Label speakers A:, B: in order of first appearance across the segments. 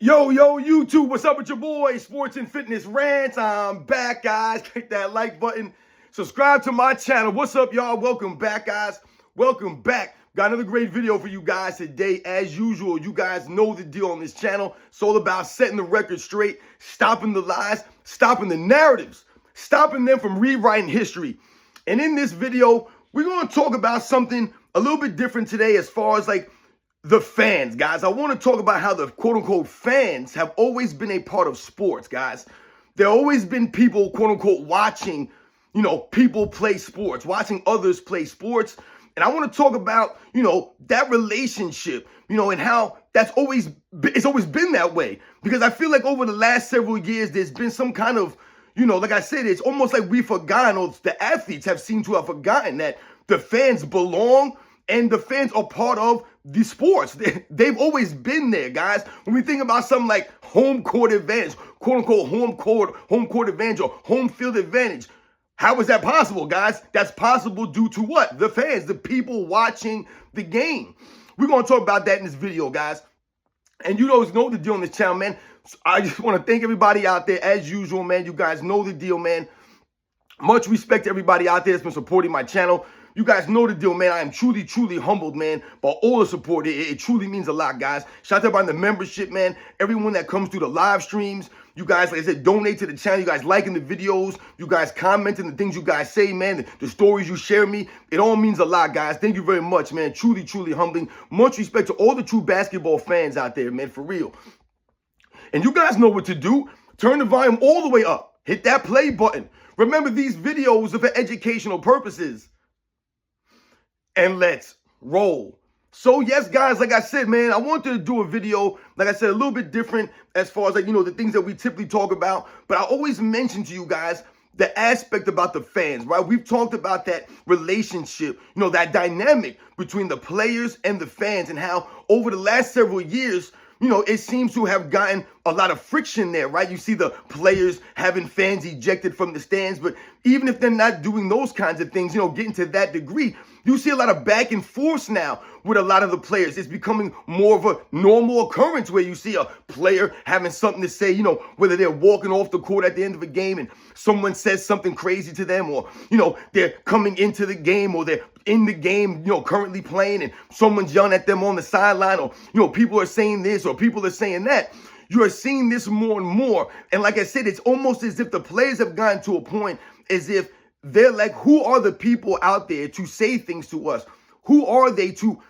A: Yo, YouTube, what's up with your boy? Sports and Fitness Rants. I'm back, guys. Click that like button. Subscribe to my channel. What's up, y'all? Welcome back, guys. Welcome back. Got another great video for you guys today. As usual, you guys know the deal on this channel. It's all about setting the record straight, stopping the lies, stopping the narratives, stopping them from rewriting history. And in this video, we're going to talk about something a little bit different today as far as like the fans, guys. I want to talk about how the quote-unquote fans have always been a part of sports, guys. There have always been people, quote-unquote, watching, people play sports, watching others play sports. And I want to talk about, that relationship, and how it's always been that way. Because I feel like over the last several years, there's been some kind of, like I said, it's almost like we've forgotten, or the athletes have seemed to have forgotten that the fans belong and the fans are part of the sports. They've always been there, guys. When we think about something like home court advantage, quote unquote home court advantage or home field advantage, how is that possible, guys? That's possible due to what? The fans, the people watching the game. We're going to talk about that in this video, guys. And you guys know the deal on this channel, man. So I just want to thank everybody out there as usual, man. You guys know the deal, man. Much respect to everybody out there that's been supporting my channel. You guys know the deal, man. I am truly, truly humbled, man, by all the support. It truly means a lot, guys. Shout out about the membership, man. Everyone that comes through the live streams. You guys, like I said, donate to the channel. You guys liking the videos. You guys commenting the things you guys say, man. The stories you share me. It all means a lot, guys. Thank you very much, man. Truly, truly humbling. Much respect to all the true basketball fans out there, man, for real. And you guys know what to do. Turn the volume all the way up. Hit that play button. Remember, these videos are for educational purposes. And let's roll. So yes, guys, like I said, man, I wanted to do a video, like I said, a little bit different as far as like, the things that we typically talk about. But I always mention to you guys the aspect about the fans, right? We've talked about that relationship, that dynamic between the players and the fans, and how over the last several years, it seems to have gotten a lot of friction there, right? You see the players having fans ejected from the stands, but even if they're not doing those kinds of things, getting to that degree, you see a lot of back and forth now with a lot of the players. It's becoming more of a normal occurrence where you see a player having something to say, whether they're walking off the court at the end of a game and someone says something crazy to them, or, they're coming into the game, or they're in the game, currently playing, and someone's yelling at them on the sideline, or, people are saying this or people are saying that. You are seeing this more and more. And like I said, it's almost as if the players have gotten to a point as if they're like, who are the people out there to say things to us? Who are they to,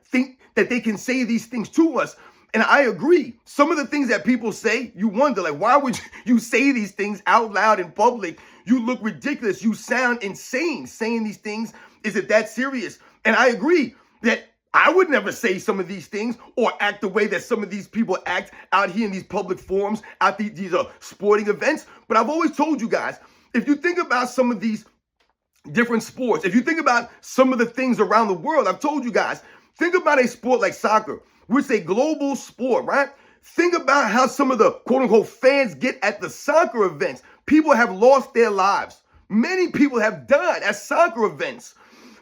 A: think that they can say these things to us? And I agree. Some of the things that people say, you wonder, like, why would you say these things out loud in public? You look ridiculous. You sound insane saying these things. Is it that serious? And I agree that I would never say some of these things or act the way that some of these people act out here in these public forums, at these sporting events. But I've always told you guys, if you think about some of these different sports, if you think about some of the things around the world, I've told you guys, think about a sport like soccer, which is a global sport, right? Think about how some of the quote-unquote fans get at the soccer events. People have lost their lives. Many people have died at soccer events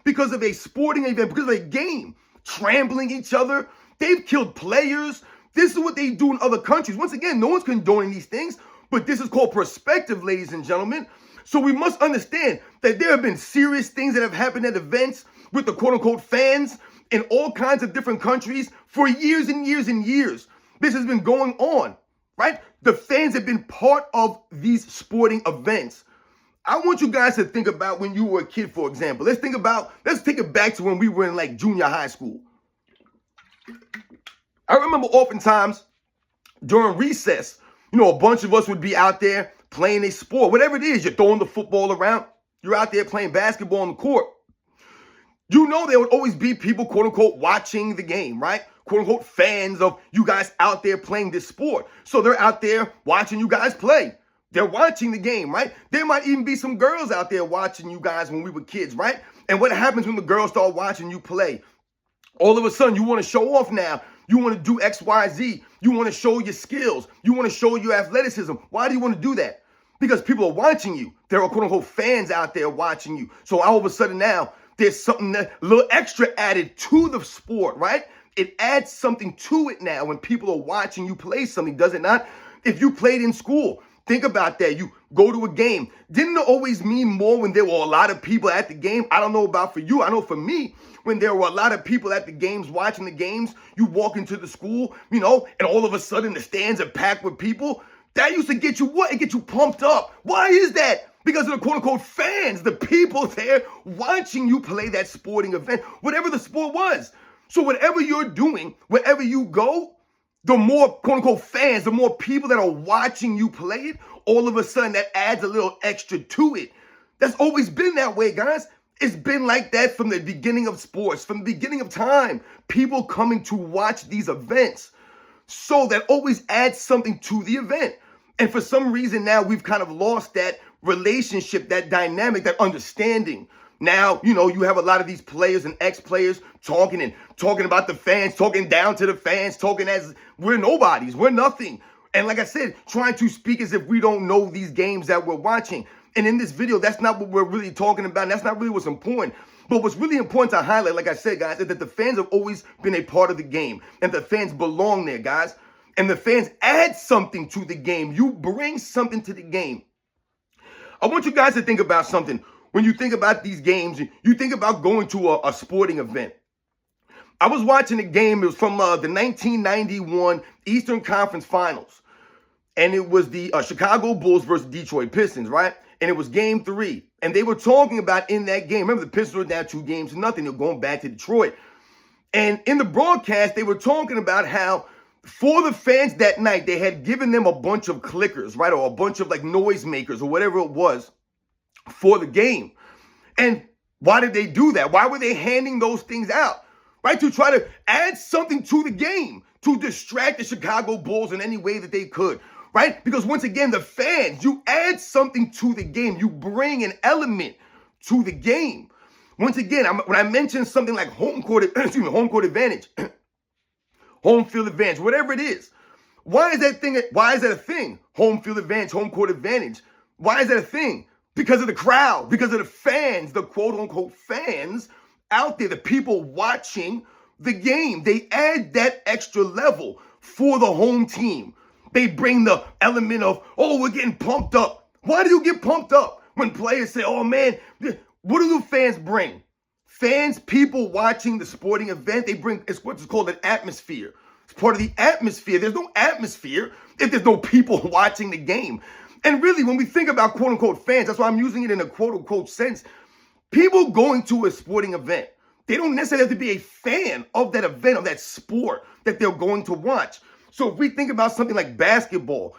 A: because of a sporting event, because of a game, trampling each other. They've killed players. This is what they do in other countries. Once again, no one's condoning these things, but this is called perspective, ladies and gentlemen. So we must understand that there have been serious things that have happened at events with the quote-unquote fans in all kinds of different countries for years and years and years. This has been going on, right? The fans have been part of these sporting events. I want you guys to think about when you were a kid, for example. Let's take it back to when we were in like junior high school. I remember oftentimes during recess, a bunch of us would be out there playing a sport, whatever it is. You're throwing the football around. You're out there playing basketball on the court. There would always be people, quote unquote, watching the game, right? Quote unquote, fans of you guys out there playing this sport. So they're out there watching you guys play. They're watching the game, right? There might even be some girls out there watching you guys when we were kids, right? And what happens when the girls start watching you play? All of a sudden, you want to show off now. You want to do X, Y, Z. You want to show your skills. You want to show your athleticism. Why do you want to do that? Because people are watching you. There are quote-unquote fans out there watching you. So all of a sudden now, there's something a little extra added to the sport, right? it adds something to it now when people are watching you play something, does it not? If you played in school, think about that. You go to a game. Didn't it always mean more when there were a lot of people at the game? I don't know about for you. I know for me, when there were a lot of people at the games, watching the games, you walk into the school, and all of a sudden the stands are packed with people. That used to get you what? It gets you pumped up. Why is that? Because of the quote-unquote fans, the people there watching you play that sporting event, whatever the sport was. So whatever you're doing, wherever you go, the more quote-unquote fans, the more people that are watching you play it, all of a sudden that adds a little extra to it. That's always been that way, guys. It's been like that from the beginning of sports, from the beginning of time. People coming to watch these events. So that always adds something to the event. And for some reason now we've kind of lost that relationship, that dynamic, that understanding. Now, you have a lot of these players and ex-players talking about the fans, talking down to the fans, talking as we're nobodies, we're nothing. And like I said, trying to speak as if we don't know these games that we're watching. And in this video, that's not what we're really talking about. And that's not really what's important. But what's really important to highlight, like I said, guys, is that the fans have always been a part of the game. And the fans belong there, guys. And the fans add something to the game. You bring something to the game. I want you guys to think about something. When you think about these games, you think about going to a sporting event. I was watching a game. It was from the 1991 Eastern Conference Finals. And it was the Chicago Bulls versus Detroit Pistons, right? And it was game 3. And they were talking about in that game. Remember, the Pistons were down 2-0. They're going back to Detroit. And in the broadcast, they were talking about how for the fans that night, they had given them a bunch of clickers, right? Or a bunch of like noisemakers or whatever it was for the game. And why did they do that? Why were they handing those things out? Right? To try to add something to the game, to distract the Chicago Bulls in any way that they could. Right? Because once again, the fans, you add something to the game. You bring an element to the game. Once again, when I mention something like home court advantage, home field advantage, whatever it is, why is that a thing? Home field advantage, home court advantage. Why is that a thing? Because of the crowd, because of the fans, the quote-unquote fans out there, the people watching the game. They add that extra level for the home team. They bring the element of, oh, we're getting pumped up. Why do you get pumped up when players say, oh, man, what do the fans bring? Fans, people watching the sporting event, they bring, it's what's called an atmosphere. It's part of the atmosphere. There's no atmosphere if there's no people watching the game. And really, when we think about quote-unquote fans, that's why I'm using it in a quote-unquote sense. People going to a sporting event, they don't necessarily have to be a fan of that event, of that sport that they're going to watch. So if we think about something like basketball,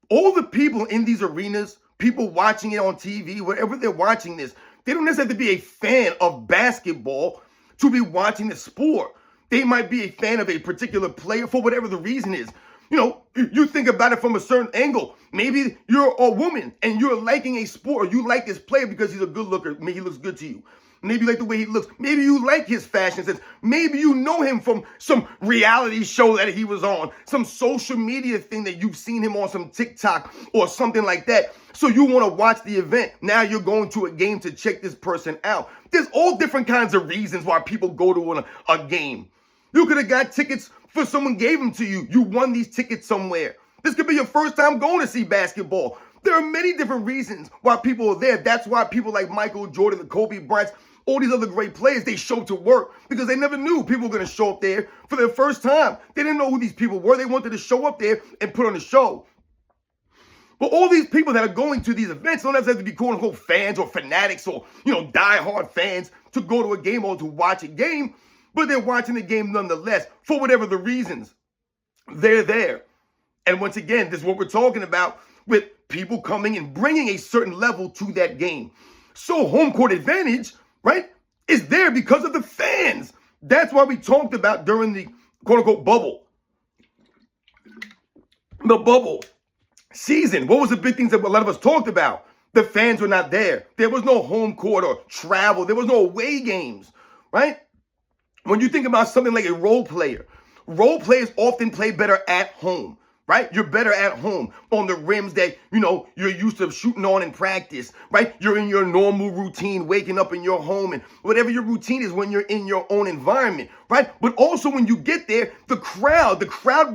A: all the people in these arenas, people watching it on TV, wherever they're watching this, they don't necessarily have to be a fan of basketball to be watching the sport. They might be a fan of a particular player for whatever the reason is. You think about it from a certain angle. Maybe you're a woman and you're liking a sport, or you like this player because he's a good looker. Maybe he looks good to you. Maybe you like the way he looks. Maybe you like his fashion sense. Maybe you know him from some reality show that he was on, some social media thing that you've seen him on, some TikTok or something like that. So you want to watch the event. Now you're going to a game to check this person out. There's all different kinds of reasons why people go to a game. You could have got tickets for someone gave them to you. You won these tickets somewhere. This could be your first time going to see basketball. There are many different reasons why people are there. That's why people like Michael Jordan, the Kobe Bryants, all these other great players, they show to work because they never knew people were going to show up there for their first time. They didn't know who these people were. They wanted to show up there and put on a show. But all these people that are going to these events don't have to be quote-unquote fans or fanatics or, diehard fans to go to a game or to watch a game, but they're watching the game nonetheless for whatever the reasons. They're there. And once again, this is what we're talking about with people coming and bringing a certain level to that game. So home court advantage, right, is there because of the fans. That's why we talked about during the quote-unquote bubble. The bubble season. What was the big things that a lot of us talked about? The fans were not there. There was no home court or travel. There was no away games, right? When you think about something like a role players often play better at home. right? You're better at home on the rims that, you're used to shooting on in practice, right? You're in your normal routine, waking up in your home and whatever your routine is when you're in your own environment, right? But also when you get there, the crowd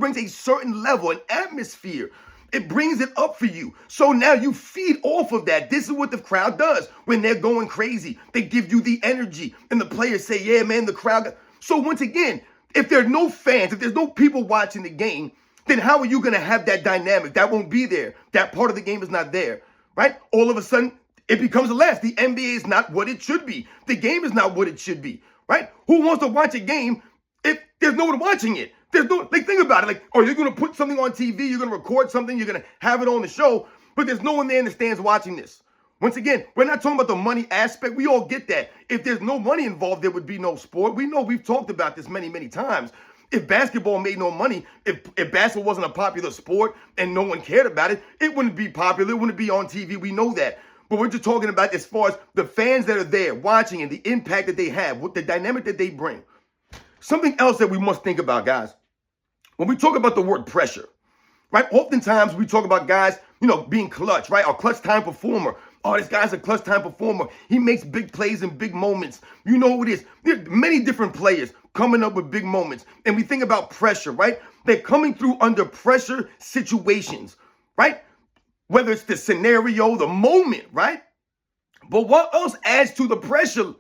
A: brings a certain level, an atmosphere. It brings it up for you. So now you feed off of that. This is what the crowd does when they're going crazy. They give you the energy and the players say, yeah, man, the crowd. So once again, if there are no fans, if there's no people watching the game, then how are you going to have that dynamic? That won't be there. That part of the game is not there, right? All of a sudden, it becomes less. The NBA is not what it should be. The game is not what it should be, right? Who wants to watch a game if there's no one watching it? There's no, think about it. Like, oh, you're going to put something on TV, you're going to record something, you're going to have it on the show, but there's no one there in the stands watching this. Once again, we're not talking about the money aspect. We all get that. If there's no money involved, there would be no sport. We know we've talked about this many, many times. If basketball made no money, if basketball wasn't a popular sport and no one cared about it, it wouldn't be popular. It wouldn't be on TV. We know that. But we're just talking about as far as the fans that are there watching and the impact that they have, what the dynamic that they bring. Something else that we must think about, guys, when we talk about the word pressure, right? Oftentimes we talk about guys, being clutch, right? A clutch time performer. Oh, this guy's a clutch time performer. He makes big plays in big moments. You know who it is. There's many different players coming up with big moments. And we think about pressure, right? They're coming through under pressure situations, right? Whether it's the scenario, the moment, right? But what else adds to the pressure?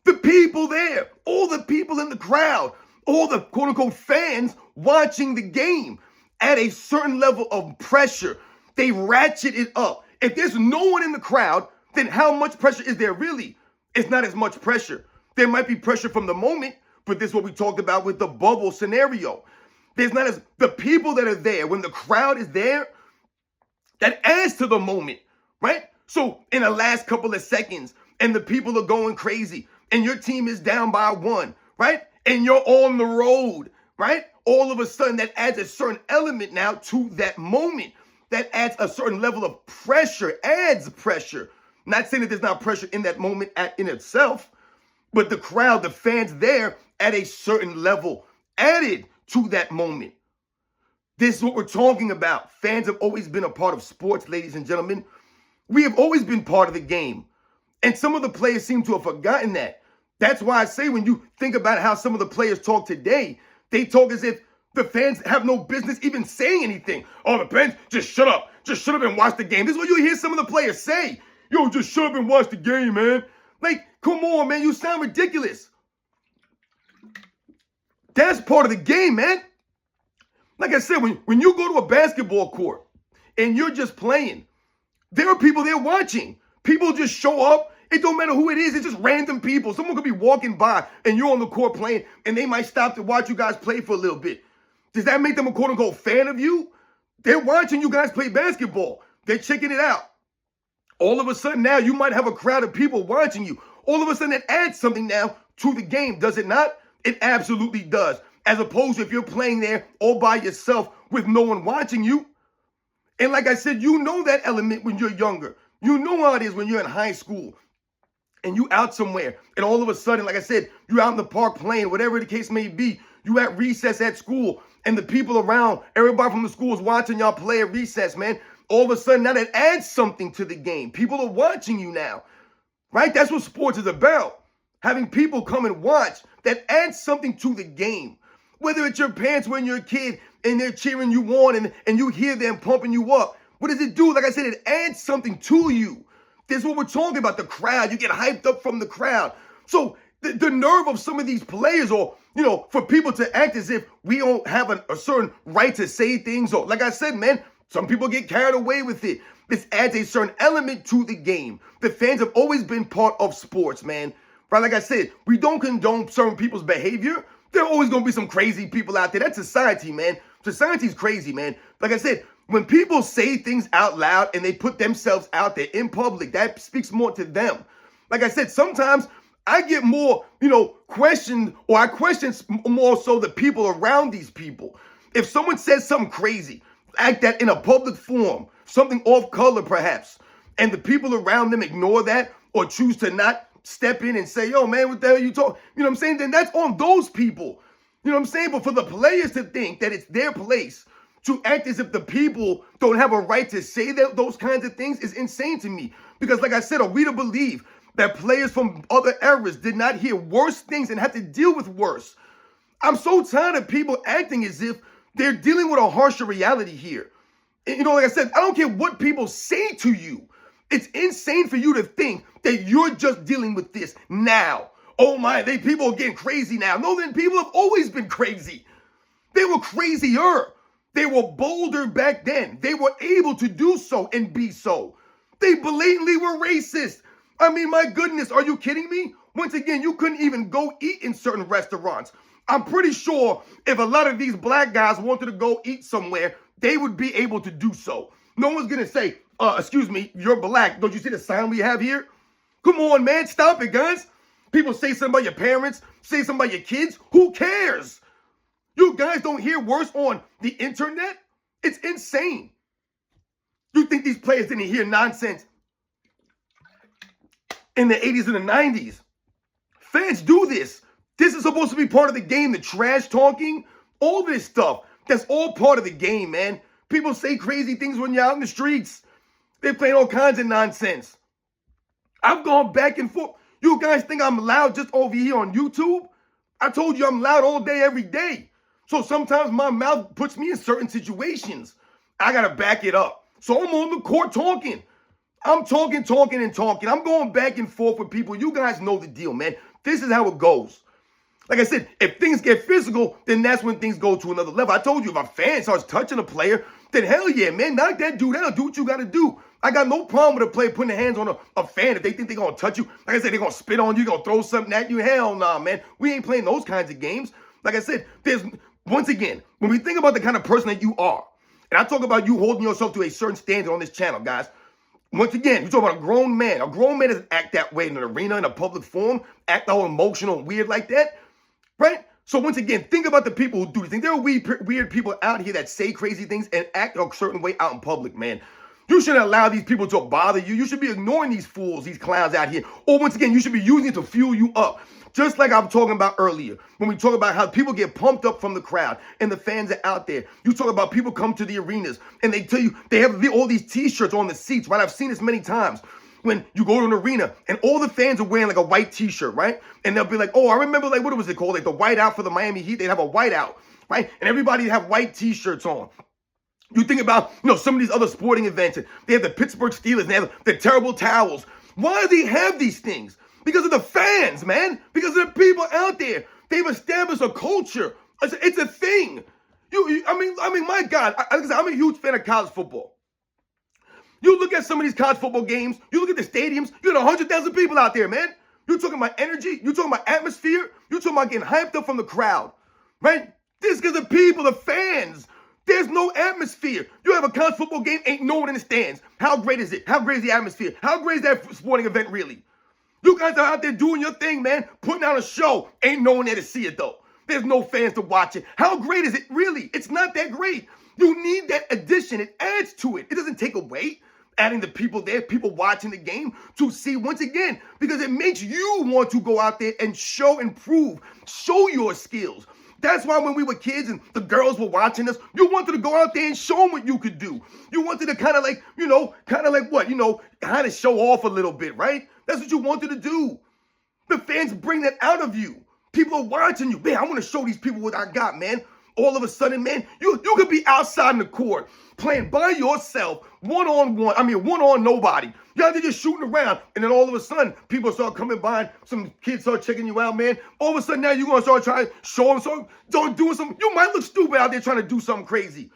A: The people there, all the people in the crowd, all the quote unquote fans watching the game at a certain level of pressure. They ratchet it up. If there's no one in the crowd, then how much pressure is there really? It's not as much pressure. There might be pressure from the moment, but this is what we talked about with the bubble scenario. There's not as the people that are there, when the crowd is there, that adds to the moment, right? So in the last couple of seconds, and the people are going crazy, and your team is down by 1, right? And you're on the road, right? All of a sudden, that adds a certain element now to that moment. That adds a certain level of pressure, adds pressure. Not saying that there's not pressure in that moment in itself, but the crowd, the fans there at a certain level added to that moment. This is what we're talking about. Fans have always been a part of sports, ladies and gentlemen. We have always been part of the game. And some of the players seem to have forgotten that. That's why I say when you think about how some of the players talk today, they talk as if the fans have no business even saying anything. Oh, the fans, just shut up. Just shut up and watch the game. This is what you hear some of the players say. Yo, just shut up and watch the game, man. Like, come on, man. You sound ridiculous. That's part of the game, man. Like I said, when you go to a basketball court and you're just playing, there are people there watching. People just show up. It don't matter who it is. It's just random people. Someone could be walking by and you're on the court playing and they might stop to watch you guys play for a little bit. Does that make them a quote-unquote fan of you? They're watching you guys play basketball. They're checking it out. All of a sudden now you might have a crowd of people watching you. All of a sudden it adds something now to the game. Does it not? It absolutely does. As opposed to if you're playing there all by yourself with no one watching you. And like I said, you know that element when you're younger. You know how it is when you're in high school and you out somewhere and all of a sudden, like I said, you're out in the park playing, whatever the case may be. You at recess at school and the people around, everybody from the school is watching y'all play at recess, man. All of a sudden, now that adds something to the game. People are watching you now, right? That's what sports is about. Having people come and watch, that adds something to the game. Whether it's your parents when you're a kid and they're cheering you on and you hear them pumping you up. What does it do? Like I said, it adds something to you. This is what we're talking about, the crowd. You get hyped up from the crowd. So the nerve of some of these players, or, for people to act as if we don't have a certain right to say things. Or like I said, man, some people get carried away with it. This adds a certain element to the game. The fans have always been part of sports, man. Right? Like I said, we don't condone certain people's behavior. There are always going to be some crazy people out there. That's society, man. Society's crazy, man. Like I said, when people say things out loud and they put themselves out there in public, that speaks more to them. Like I said, sometimes I get more, questioned, or I question more so the people around these people. If someone says something crazy, like that in a public forum, something off color perhaps, and the people around them ignore that or choose to not step in and say, yo, man, what the hell are you talking? You know what I'm saying? Then that's on those people. You know what I'm saying? But for the players to think that it's their place to act as if the people don't have a right to say those kinds of things is insane to me. Because like I said, are we to believe that players from other eras did not hear worse things and have to deal with worse? I'm so tired of people acting as if they're dealing with a harsher reality here. You know, like I said, I don't care what people say to you. It's insane for you to think that you're just dealing with this now. Oh my, people are getting crazy now. No, then people have always been crazy. They were crazier. They were bolder back then. They were able to do so and be so. They blatantly were racist. I mean, my goodness, are you kidding me? Once again, you couldn't even go eat in certain restaurants. I'm pretty sure if a lot of these black guys wanted to go eat somewhere, they would be able to do so. No one's going to say, excuse me, you're black. Don't you see the sign we have here? Come on, man, stop it, guys. People say something about your parents, say something about your kids. Who cares? You guys don't hear worse on the internet? It's insane. You think these players didn't hear nonsense in the 80s and the 90s? Fans do this. This is supposed to be part of the game, the trash talking, all this stuff. That's all part of the game, man. People say crazy things when you're out in the streets. They're playing all kinds of nonsense. I've gone back and forth. You guys think I'm loud just over here on YouTube? I told you I'm loud all day, every day. So sometimes my mouth puts me in certain situations. I got to back it up. So I'm on the court talking. I'm talking. I'm going back and forth with people. You guys know the deal, man. This is how it goes. Like I said, if things get physical, then that's when things go to another level. I told you, if a fan starts touching a player, then hell yeah, man, knock that dude out. Do what you got to do. I got no problem with a player putting their hands on a fan if they think they're going to touch you. Like I said, they're going to spit on you, going to throw something at you. Hell nah, man. We ain't playing those kinds of games. Like I said, once again, when we think about the kind of person that you are, and I talk about you holding yourself to a certain standard on this channel, guys. Once again, you talk about a grown man. A grown man doesn't act that way in an arena, in a public forum, act all emotional and weird like that. Right? So once again, think about the people who do this thing. There are weird people out here that say crazy things and act a certain way out in public, man. You shouldn't allow these people to bother you. You should be ignoring these fools, these clowns out here. Or once again, you should be using it to fuel you up. Just like I'm talking about earlier, when we talk about how people get pumped up from the crowd and the fans are out there. You talk about people come to the arenas and they tell you they have all these t-shirts on the seats, right? I've seen this many times. When you go to an arena and all the fans are wearing like a white t-shirt, right? And they'll be like, oh, I remember like, what was it called? Like the white out for the Miami Heat. They'd have a white out, right? And everybody would have white t-shirts on. You think about, some of these other sporting events. And they have the Pittsburgh Steelers. And they have the terrible towels. Why do they have these things? Because of the fans, man. Because of the people out there. They've established a culture. It's a thing. I mean, my God. I'm a huge fan of college football. You look at some of these college football games, you look at the stadiums, you got 100,000 people out there, man. You're talking about energy, you're talking about atmosphere, you're talking about getting hyped up from the crowd, right? This is the people, the fans. There's no atmosphere. You have a college football game, ain't no one in the stands. How great is it? How great is the atmosphere? How great is that sporting event really? You guys are out there doing your thing, man, putting out a show. Ain't no one there to see it, though. There's no fans to watch it. How great is it really? It's not that great. You need that addition. It adds to it. It doesn't take away. Adding the people there, people watching the game to see once again, because it makes you want to go out there and show and prove, show your skills. That's why when we were kids and the girls were watching us, you wanted to go out there and show them what you could do. You wanted to kind of show off a little bit, right? That's what you wanted to do. The fans bring that out of you. People are watching you. Man, I want to show these people what I got, man. All of a sudden, man, you could be outside in the court playing by yourself, one-on-one. I mean, one-on nobody. You're out there just shooting around. And then all of a sudden, people start coming by. Some kids start checking you out, man. All of a sudden, now you're going to start trying to show them doing something. You might look stupid out there trying to do something crazy.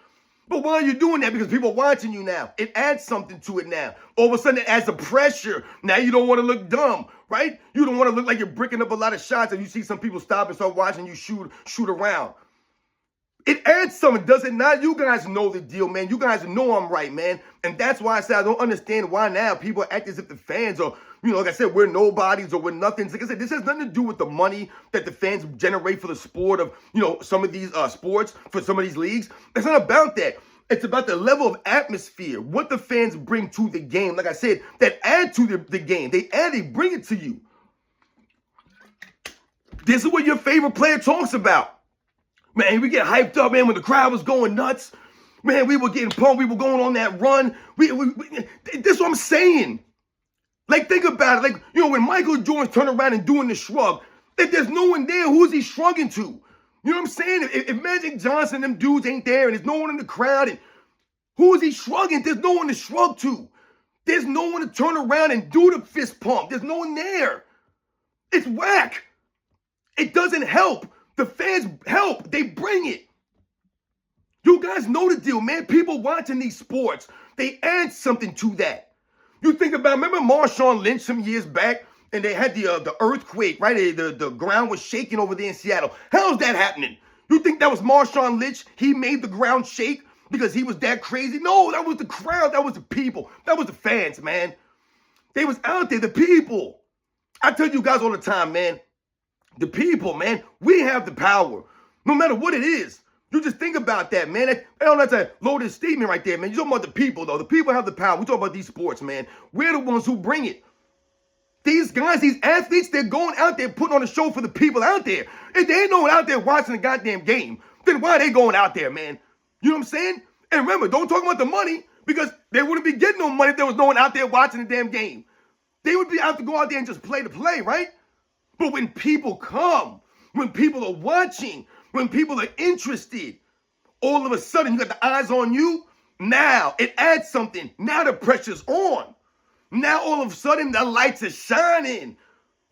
A: But why are you doing that? Because people are watching you now. It adds something to it now. All of a sudden, it adds the pressure. Now you don't want to look dumb, right? You don't want to look like you're bricking up a lot of shots and you see some people stop and start watching you shoot around. It adds something, does it not? You guys know the deal, man. You guys know I'm right, man. And that's why I said I don't understand why now people act as if the fans are, like I said, we're nobodies or we're nothings. Like I said, this has nothing to do with the money that the fans generate for the sport of, some of these sports, for some of these leagues. It's not about that. It's about the level of atmosphere, what the fans bring to the game. Like I said, that add to the game. They bring it to you. This is what your favorite player talks about. Man, we get hyped up, man, when the crowd was going nuts. Man, we were getting pumped. We were going on that run. This is what I'm saying. Like, think about it. Like, you know, when Michael Jordan's turning around and doing the shrug, if there's no one there, who's he shrugging to? You know what I'm saying? If Magic Johnson, them dudes ain't there, and there's no one in the crowd, and who is he shrugging? There's no one to shrug to. There's no one to turn around and do the fist pump. There's no one there. It's whack. It doesn't help. The fans help. They bring it. You guys know the deal, man. People watching these sports, they add something to that. You think about, remember Marshawn Lynch some years back, and they had the earthquake, right? The ground was shaking over there in Seattle. How's that happening? You think that was Marshawn Lynch? He made the ground shake because he was that crazy? No, that was the crowd. That was the people. That was the fans, man. They was out there, the people. I tell you guys all the time, man. The people, man, we have the power. No matter what it is. You just think about that, man. That's a loaded statement right there, man. You're talking about the people, though. The people have the power. We talk about these sports, man. We're the ones who bring it. These guys, these athletes, they're going out there putting on a show for the people out there. If they ain't no one out there watching the goddamn game, then why are they going out there, man? You know what I'm saying? And remember, don't talk about the money, because they wouldn't be getting no money if there was no one out there watching the damn game. They would be out to go out there and just play the play, right? But when people come, when people are watching, when people are interested, all of a sudden you got the eyes on you. Now it adds something. Now the pressure's on. Now all of a sudden the lights are shining,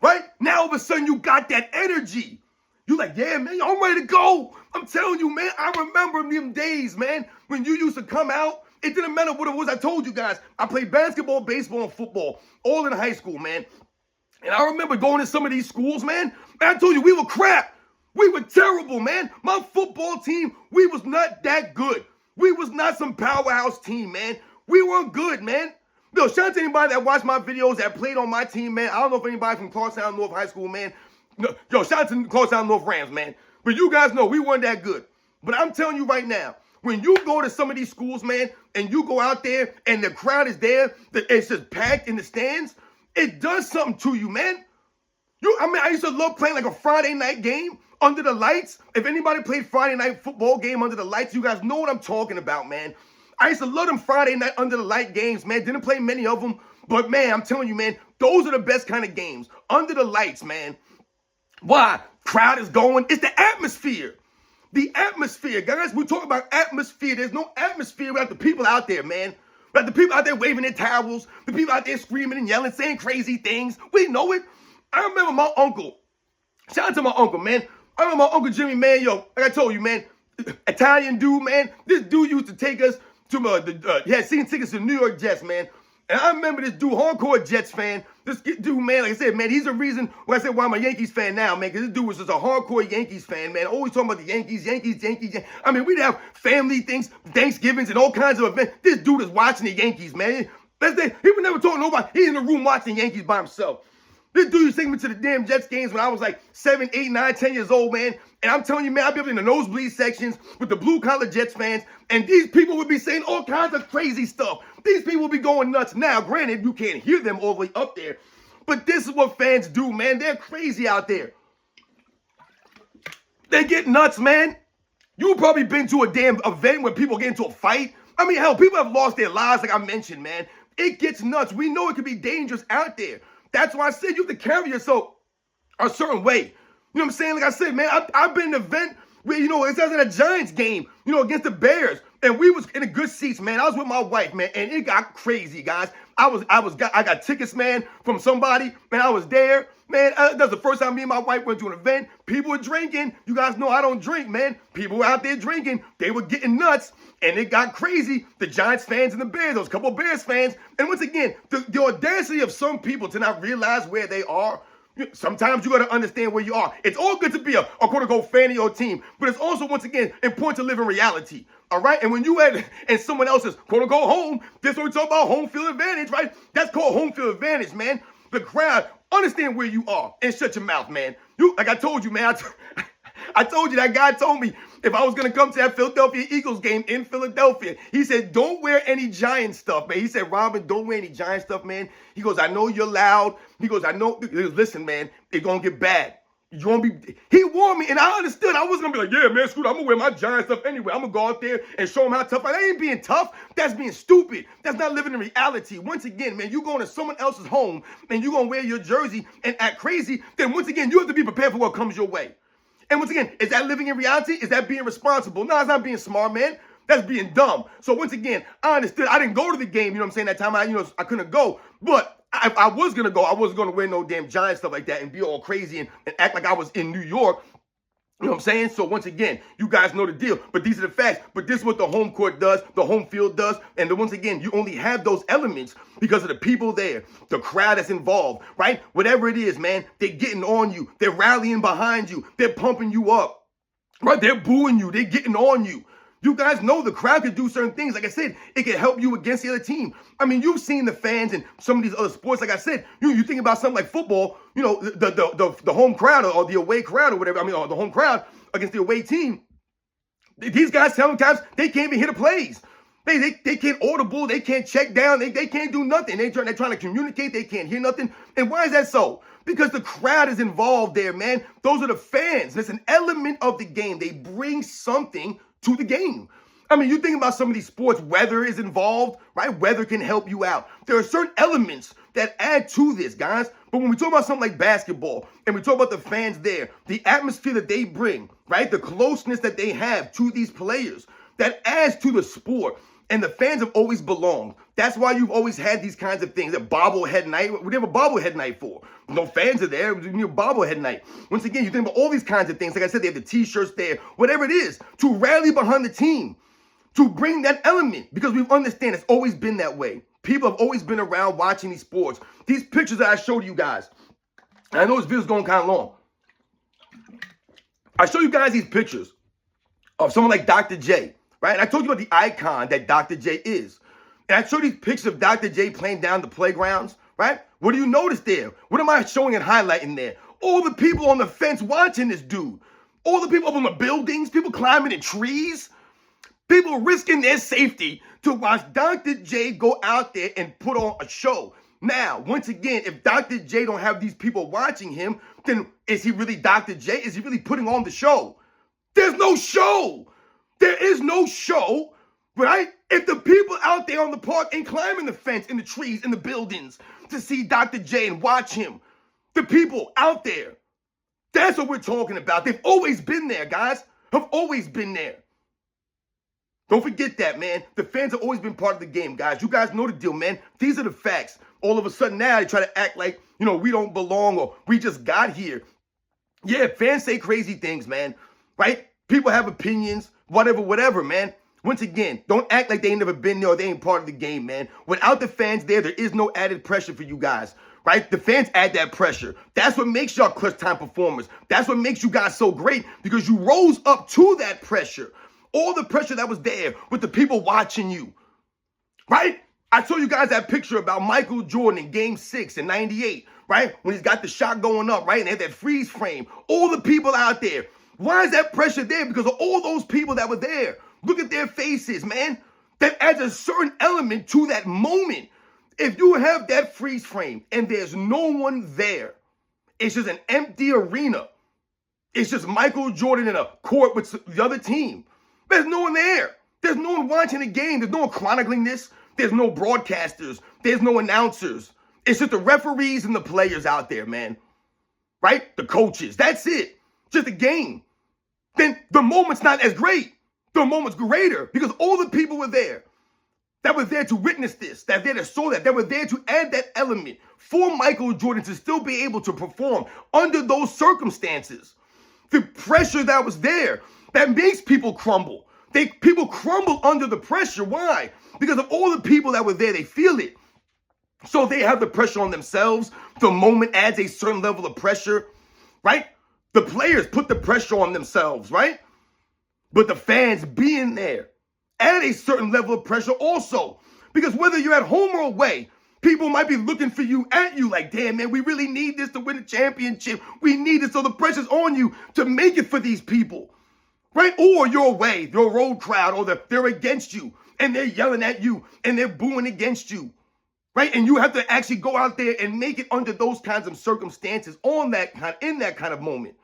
A: right? Now all of a sudden you got that energy. You like, yeah, man, I'm ready to go. I'm telling you, man, I remember them days, man, when you used to come out. It didn't matter what it was. I told you guys, I played basketball, baseball, and football, all in high school, man. And I remember going to some of these schools, man. I told you, we were crap. We were terrible, man. My football team, we was not that good. We was not some powerhouse team, man. We weren't good, man. Yo, shout out to anybody that watched my videos that played on my team, man. I don't know if anybody from Clarkstown North High School, man. No, yo, shout out to Clarkstown North Rams, man. But you guys know we weren't that good. But I'm telling you right now, when you go to some of these schools, man, and you go out there and the crowd is there, it's just packed in the stands, it does something to you, man. I used to love playing like a Friday night game under the lights. If anybody played Friday night football game under the lights, you guys know what I'm talking about, man. I used to love them Friday night under the light games, man. Didn't play many of them, but man, I'm telling you, man, those are the best kind of games. Under the lights, man. Why? Crowd is going. It's the atmosphere. The atmosphere, guys. We talk about atmosphere. There's no atmosphere without the people out there, man. Without the people out there waving their towels, the people out there screaming and yelling, saying crazy things. We know it. I remember my uncle. Shout out to my uncle, man. I remember my Uncle Jimmy, man. Yo, like I told you, man, Italian dude, man. This dude used to take us to, he had season tickets to New York Jets, man. And I remember this dude, hardcore Jets fan. This dude, man, like I said, man, he's the reason why I said why I'm a Yankees fan now, man, because this dude was just a hardcore Yankees fan, man. Always talking about the Yankees. I mean, we'd have family things, Thanksgivings, and all kinds of events. This dude is watching the Yankees, man. He would never talk to nobody. He's in the room watching the Yankees by himself. This dude used to take me to the damn Jets games when I was like 7, 8, 9, 10 years old, man. And I'm telling you, man, I'd be up in the nosebleed sections with the blue-collar Jets fans, and these people would be saying all kinds of crazy stuff. These people would be going nuts. Now, granted, you can't hear them all the way up there, but this is what fans do, man. They're crazy out there. They get nuts, man. You've probably been to a damn event where people get into a fight. I mean, hell, people have lost their lives, like I mentioned, man. It gets nuts. We know it can be dangerous out there. That's why I said you have to carry yourself a certain way. You know what I'm saying? Like I said, man, I've been in an event where, you know, it was in a Giants game, you know, against the Bears. And we was in a good seats, man. I was with my wife, man, and it got crazy, guys. I got tickets, man, from somebody, man. I was there, man. That's the first time me and my wife went to an event. People were drinking. You guys know I don't drink, man. People were out there drinking. They were getting nuts, and it got crazy. The Giants fans and the Bears, those couple of Bears fans. And once again, the audacity of some people to not realize where they are. Sometimes you got to understand where you are. It's all good to be a quote-unquote fan of your team, but it's also, once again, important to live in reality, all right? And when you at and someone else's quote-unquote home, this is what we talk about, home field advantage, right? That's called home field advantage, man. The crowd, understand where you are and shut your mouth, man. Like I told you, man, I told you that guy told me if I was going to come to that Philadelphia Eagles game in Philadelphia, he said, don't wear any Giant stuff, man. He said, Robin, don't wear any Giant stuff, man. He goes, I know you're loud. He goes, I know. Listen, man, it's going to get bad. You want to be? He warned me, and I understood. I wasn't gonna be like, yeah, man, screw it. I'm gonna wear my Giant stuff anyway. I'm gonna go out there and show him how tough I am. That ain't being tough. That's being stupid. That's not living in reality. Once again, man, you going to someone else's home and you gonna wear your jersey and act crazy. Then once again, you have to be prepared for what comes your way. And once again, is that living in reality? Is that being responsible? No, it's not being smart, man. That's being dumb. So once again, I understood. I didn't go to the game. You know what I'm saying? That time I couldn't go, but. I was going to go. I wasn't going to wear no damn Giant stuff like that and be all crazy and act like I was in New York. You know what I'm saying? So once again, you guys know the deal. But these are the facts. But this is what the home court does, the home field does. And once again, you only have those elements because of the people there, the crowd that's involved, right? Whatever it is, man, they're getting on you. They're rallying behind you. They're pumping you up, right? They're booing you. They're getting on you. You guys know the crowd could do certain things. Like I said, it can help you against the other team. I mean, you've seen the fans in some of these other sports. Like I said, you think about something like football, you know, the home crowd or the away crowd or whatever. I mean, or the home crowd against the away team. These guys sometimes they can't even hit the plays. They can't audible. They can't check down. They can't do nothing. They're trying to communicate. They can't hear nothing. And why is that so? Because the crowd is involved there, man. Those are the fans. It's an element of the game. They bring something to the game. I mean, you think about some of these sports, weather is involved, right? Weather can help you out. There are certain elements that add to this, guys. But when we talk about something like basketball and we talk about the fans there, the atmosphere that they bring, right? The closeness that they have to these players, that adds to the sport. And the fans have always belonged. That's why you've always had these kinds of things. That bobblehead night, what do you have a bobblehead night for? No fans are there. You need a bobblehead night. Once again, you think about all these kinds of things. Like I said, they have the t-shirts there, whatever it is, to rally behind the team, to bring that element. Because we understand it's always been that way. People have always been around watching these sports. These pictures that I showed you guys, and I know this video's going kind of long. I show you guys these pictures of someone like Dr. J. Right? And I told you about the icon that Dr. J is. And I showed these pictures of Dr. J playing down the playgrounds, right? What do you notice there? What am I showing and highlighting there? All the people on the fence watching this dude. All the people up on the buildings, people climbing in trees, people risking their safety to watch Dr. J go out there and put on a show. Now, once again, if Dr. J don't have these people watching him, then is he really Dr. J? Is he really putting on the show? There's no show. There is no show, right? If the people out there on the park ain't climbing the fence, in the trees, in the buildings to see Dr. J and watch him, the people out there, that's what we're talking about. They've always been there, guys. Have always been there. Don't forget that, man. The fans have always been part of the game, guys. You guys know the deal, man. These are the facts. All of a sudden now they try to act like, you know, we don't belong or we just got here. Yeah, fans say crazy things, man, right? People have opinions. Whatever, man. Once again, don't act like they ain't never been there or they ain't part of the game, man. Without the fans there is no added pressure for you guys, right? The fans add that pressure. That's what makes y'all clutch time performers. That's what makes you guys so great because you rose up to that pressure. All the pressure that was there with the people watching you, right? I told you guys that picture about Michael Jordan in Game 6 in 98, right? When he's got the shot going up, right? And they had that freeze frame. All the people out there. Why is that pressure there? Because of all those people that were there. Look at their faces, man. That adds a certain element to that moment. If you have that freeze frame and there's no one there, it's just an empty arena. It's just Michael Jordan in a court with the other team. There's no one there. There's no one watching the game. There's no one chronicling this. There's no broadcasters. There's no announcers. It's just the referees and the players out there, man. Right? The coaches. That's it. Just a game. Then the moment's not as great. The moment's greater because all the people were there that were there to witness this, that were there to saw that were there to add that element for Michael Jordan to still be able to perform under those circumstances. The pressure that was there, that makes people crumble. People crumble under the pressure. Why? Because of all the people that were there, they feel it. So they have the pressure on themselves. The moment adds a certain level of pressure, right? The players put the pressure on themselves, right? But the fans being there add a certain level of pressure also. Because whether you're at home or away, people might be looking for you at you like, damn, man, we really need this to win a championship. We need it. So the pressure's on you to make it for these people, right? Or you're away, your road crowd, or they're against you and they're yelling at you and they're booing against you, right? And you have to actually go out there and make it under those kinds of circumstances in that kind of moment.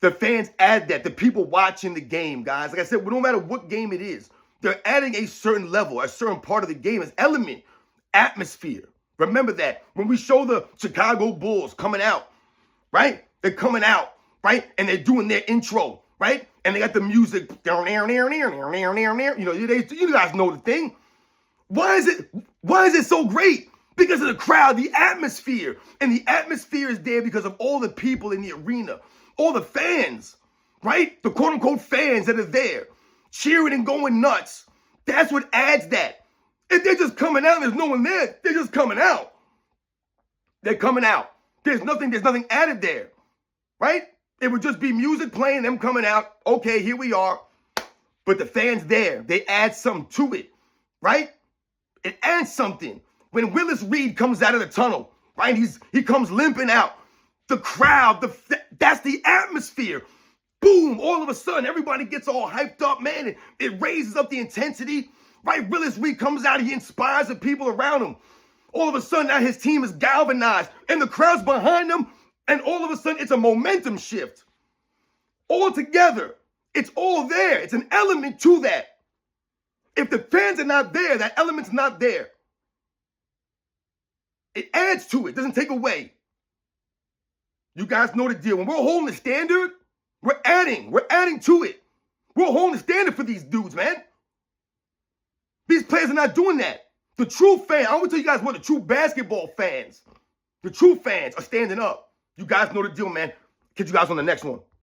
A: The fans add that. The people watching the game, guys. Like I said, no matter what game it is, they're adding a certain level, a certain part of the game, as element, atmosphere. Remember that. When we show the Chicago Bulls coming out, right? They're coming out, right? And they're doing their intro, right? And they got the music, you know, you guys know the thing. Why is it so great? Because of the crowd, the atmosphere. And the atmosphere is there because of all the people in the arena, all the fans, right? The quote unquote fans that are there, cheering and going nuts. That's what adds that. If they're just coming out and there's no one there, they're just coming out. They're coming out. There's nothing added there, right? It would just be music playing, them coming out. Okay, here we are. But the fans there, they add something to it, right? It adds something. When Willis Reed comes out of the tunnel, right? He comes limping out. The crowd, that's the atmosphere. Boom, all of a sudden, everybody gets all hyped up, man. It raises up the intensity, right? Willis Reed comes out, he inspires the people around him. All of a sudden, now his team is galvanized, and the crowd's behind him, and all of a sudden, it's a momentum shift. All together, it's all there. It's an element to that. If the fans are not there, that element's not there. It adds to it, doesn't take away. You guys know the deal. When we're holding the standard, we're adding to it. We're holding the standard for these dudes, man. These players are not doing that. The true fan, I want to tell you guys what the true basketball fans, the true fans are standing up. You guys know the deal, man. Catch you guys on the next one.